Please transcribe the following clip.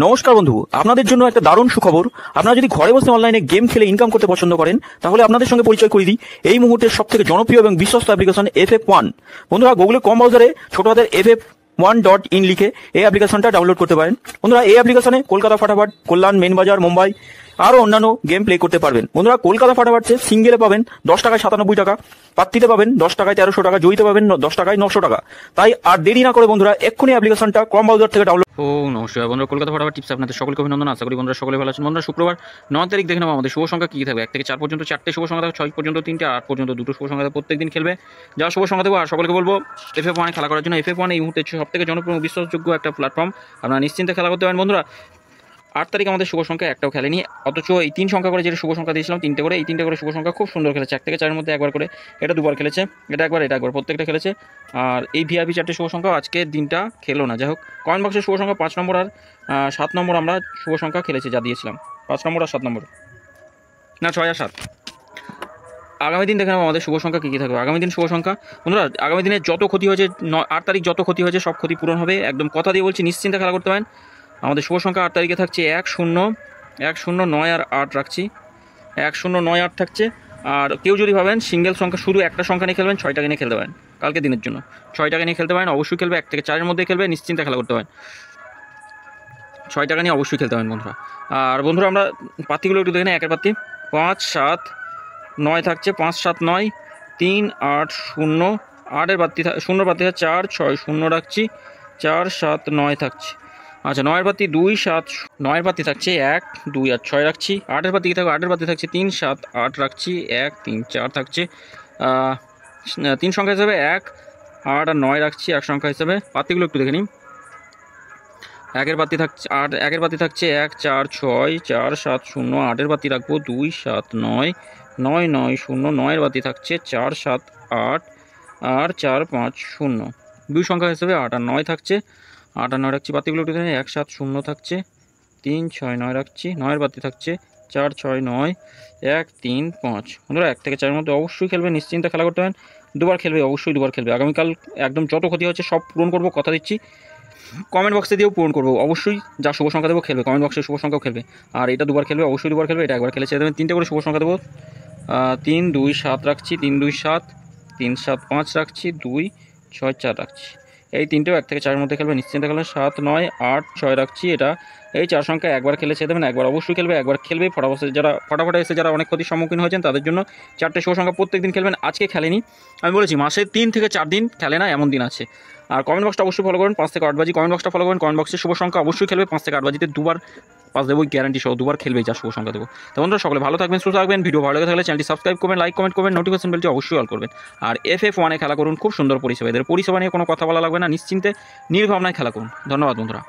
নমস্কার বন্ধু, আপনাদের জন্য একটা দারুণ সুখবর। আপনারা যদি ঘরে বসে অনলাইনে গেম খেলে ইনকাম করতে পছন্দ করেন, তাহলে আপনাদের সঙ্গে পরিচয় করিয়ে দিই এই মুহূর্তের সবথেকে জনপ্রিয় এবং বিশ্বস্ত অ্যাপ্লিকেশন FF1। বন্ধুরা, গুগলে কম ব্রাউজারে ছোট হাতের FF1.in লিখে এই অ্যাপ্লিকেশনটা ডাউনলোড করতে পারেন। বন্ধুরা, এই অ্যাপ্লিকেশনে কলকাতা ফাটাফাট, কল্যাণ, মেন বাজার, মুম্বাই আরও অন্যান্য গেম প্লে করতে পারবেন। বন্ধুরা, কলকাতা ফাটাফাটে সিঙ্গেলে পাবেন 10 টাকায় 97 টাকা, পাত্তিতে পাবেন 10 টাকায় 1300 টাকা, জয়ীতে পাবেন 10 টাকায় 900 টাকা। তাই আর দেরি না করে বন্ধুরা এক্ষুনি অ্যাপ্লিকেশনটা কম ব্রাউজার থেকে ডাউনলোড। নমস্কার বন্ধুরা, কলকাতা ফাটাফাট টিপস আপনাদের সকলকে অভিনন্দন। আশা করি বন্ধুরা সকলে ভালো আছেন। বন্ধুরা, শুক্রবার 9 তারিখ দেখে নেবো আমাদের শুভ সংখ্যা কী থাকবে। 1 থেকে 4 পর্যন্ত 4টে শুভ সংখ্যা থাকবে, 6 পর্যন্ত 3টে, 8 পর্যন্ত 2টো শুভ সংখ্যা থাকবে। প্রত্যেক দিন খেলবে যা শুভ সংখ্যা দেবো। আর সকলকে বলবো FF1 খেলা করার জন্য। FF1 এই মুহূর্তে সবথেকে জনপ্রিয় বিশ্বাসযোগ্য একটা প্ল্যাটফর্ম, আপনারা নিশ্চিন্তে খেলা করতে পারেন। বন্ধুরা, 8 তারিখ আমাদের শুভ সংখ্যা একটাও খেলেনি, অথচ এই 3 সংখ্যা করে যেটা শুভ সংখ্যা দিয়েছিলাম 3টে করে, এই 3টে করে শুভ সংখ্যা খুব সুন্দর খেলেছে। 1 থেকে 4 মধ্যে একবার করে, এটা দুবার খেলেছে, এটা একবার প্রত্যেকটা খেলেছে। আর এই VIP 4টে শুভ সংখ্যা আজকের দিনটা খেলো না। যাই হোক, কয়েন বক্সের শুভ সংখ্যা 5 নম্বর আর 7 নম্বর আমরা শুভ সংখ্যা খেলেছি, যা দিয়েছিলাম 5 নম্বর আর 7 নম্বর, না 6 আর 7। আগামী দিন দেখে নেবো আমাদের শুভ সংখ্যা কী কী থাকবে। আগামী দিন শুভ সংখ্যা বন্ধুরা, আগামী দিনে যত ক্ষতি হয়েছে 8 তারিখ যত ক্ষতি হয়েছে সব ক্ষতি পূরণ হবে, একদম কথা দিয়ে বলছি, নিশ্চিন্তে খেলা করতে পারেন। আমাদের শুভ সংখ্যা 8 তারিখে থাকছে 1 0 1 0 9 আর 8 রাখছি, 1 0 9 8 থাকছে। আর কেউ যদি ভাবেন সিঙ্গেল সংখ্যা শুধু একটা সংখ্যা নিয়ে খেলবেন, 6 টাকা নিয়ে খেলতে পারেন কালকে দিনের জন্য। 6 টাকা নিয়ে খেলতে পারেন, অবশ্যই খেলবে। 1 থেকে 4-এর মধ্যে খেলবে, নিশ্চিন্তে খেলা করতে পারেন। 6 টাকা নিয়ে অবশ্যই খেলতে পারেন বন্ধুরা। আর বন্ধুরা, আমরা পাত্তিগুলো একটু দেখে নিই। একের পাত্তি 5 7 9 থাকছে, 5 7 9 3 8 0, 8-এর পাত্তি 0 পাত্তি 4 6 0 রাখছি, 4 7 9 থাকছে। আচ্ছা, 9-এর পাত্তি 2 7, 9-এর পাত্তি থাকছে 1 2 আর 6 রাখছি। 8-এর পাত্তি কী থাকবে, 8-এর পাত্তি থাকছে 3 7 8 রাখছি, 1 3 4 থাকছে। 3 সংখ্যা হিসাবে 1 8 আর 9 রাখছি, 1 সংখ্যা হিসাবে। পাত্তিগুলো একটু দেখে নিই। 1-এর পাত্তি থাকছে 8, 1-এর পাত্তি থাকছে 1 4 6 4 7 0, 8-এর পাত্তি রাখবো 2 7 9 9 9 0, 9-এর পাত্তি থাকছে 4 7 8 আর 4 5 0, 2 সংখ্যা হিসেবে 8 আর 9 থাকছে। 8 আর 9 রাখছি। পাত্তিগুলো একটু দেখে 1 7 0 থাকছে, 3 6 9 রাখছি, 9-এর পাত্তি থাকছে 4 6 9 1 3 5। বন্ধুরা, 1 থেকে 4-এর মধ্যে অবশ্যই খেলবে, নিশ্চিন্তে খেলা করতে পারেন। দুবার খেলবে, অবশ্যই দুবার খেলবে। আগামীকাল একদম যত ক্ষতি হচ্ছে সব পূরণ করবো, কথা দিচ্ছি। কমেন্ট বক্সে দিয়েও পূরণ করবো, অবশ্যই যা শুভ সংখ্যা দেবো খেলবে। কমেন্ট বক্সে শুভ সংখ্যাও খেলবে। আর এটা দুবার খেলবে, অবশ্যই দুবার খেলবে। এটা একবার খেলে ছেড়ে দেবেন। 3টে করে শুভ সংখ্যা দেবো। 3 2 7 রাখছি, 3 2 7 3 7 5 রাখছি, 2 6 4 রাখছি। এই 3টেও 1 থেকে 4-এর মধ্যে খেলবে, নিশ্চিন্তে খেলবে। 7 9 8 6 রাখছি। এটা এই 4 সংখ্যা একবার খেলে ছেড়ে দেবেন, একবার অবশ্যই খেলবে, একবার খেলবে। ফটাফটে এসে যারা অনেক ক্ষতির সম্মুখীন হয়েছেন তাদের জন্য 4টে শুভ সংখ্যা প্রত্যেক দিন খেলবেন। আজকে খেলেনি, আমি বলেছি মাসে 3 থেকে 4 দিন খেলে না, এমন দিন আছে। আর কমেন্ট বক্সটা অবশ্যই ফলো করুন, 5 থেকে 8 বাজি কমেন্ট বক্সটা ফলো করুন। কমেন্ট বক্সে শুভ সংখ্যা অবশ্যই খেলবে, 5 থেকে 8 বাজিতে দুবার পাস দেবো, গ্যারান্টি সহ দুবার খেলবে যা শুভ সংখ্যা দেবো। তো বন্ধুরা, সকলে ভালো থাকবেন, সুস্থ থাকবেন। ভিডিও ভালো লাগে থাকলে চ্যানেলটি সাবস্ক্রাইব করবেন, লাইক কমেন্ট করবেন, নোটিফিকেশন বেলটি অবশ্যই অল করবেন। আর FF1 খেলা করুন, খুব সুন্দর পরিষেবা। এদের পরিষেবা নিয়ে কোনো কথা বলা লাগবে না, নিশ্চিন্তে নির্ভাবনায় খেলা করুন। ধন্যবাদ বন্ধুরা।